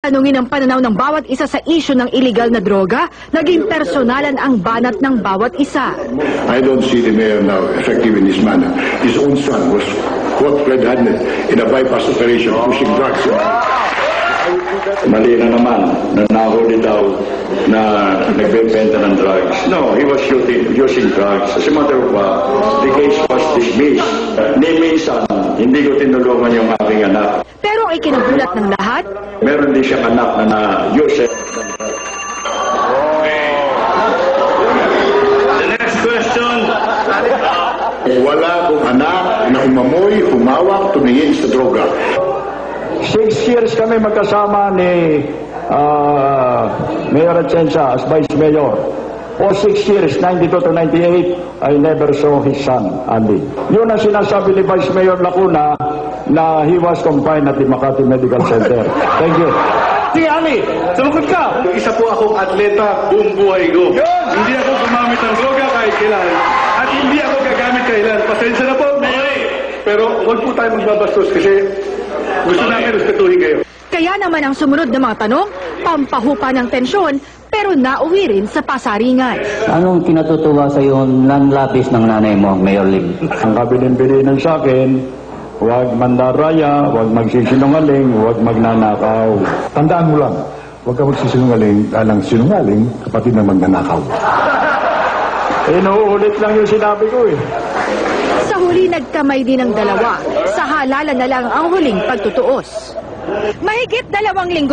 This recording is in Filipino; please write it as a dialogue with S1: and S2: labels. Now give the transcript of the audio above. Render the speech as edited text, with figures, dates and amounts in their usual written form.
S1: tanungin ang pananaw ng bawat isa sa isyu ng illegal na droga, naging personalan ang banat ng bawat isa.
S2: I don't see the mayor now effective in his manner. His own son was caught red-handed in a bypass operation pushing drugs.
S3: Mali na naman na nahuli daw na nagbebenta ng drugs. No, he was using drugs. As a matter of fact, the case was dismissed. Ni minsan, hindi ko tinulungan yung aking anak.
S1: Pero ay kinagulat ng lahat.
S3: Meron din siyang anak na na-use.
S4: The next question.
S2: Wala akong anak na umamoy, humawak, tumingin sa droga.
S3: 6 years kami magkasama ni Mayor Atienza as Vice Mayor. For 6 years, 92 to 98, I never saw his son, Andy. Yun ang sinasabi ni Vice Mayor Lacuna na he was confined at the Makati Medical Center. Thank you. Si Ali, sumagot ka.
S4: Isa po akong atleta buong buhay ko. Hindi ako gumamit ng droga kahit kailan. At hindi ako gagamit kailan. Pasensya na po, Mayor. Pero huwag po tayo magbabastos kasi gusto namin respetuhin kayo.
S1: Kaya naman ang sumunod na mga tanong, pampahupa ng tensyon, pero nauwi rin sa pasaringan.
S5: Anong kinatutuwa sa iyo ng labis ng nanay mo, Mayor Lim?
S3: Ang kabilin-bilinan sa akin, huwag mandaraya, huwag magsisinungaling, huwag magnanakaw.
S2: Tandaan mo lang, huwag ka magsisinungaling, alang sinungaling, kapatid ng magnanakaw.
S3: Inuulit lang yung sinabi ko eh.
S1: Sa huli, nagkamay din ang dalawa. Sa halalan na lang ang huling pagtutuos. Mahigit 2 linggo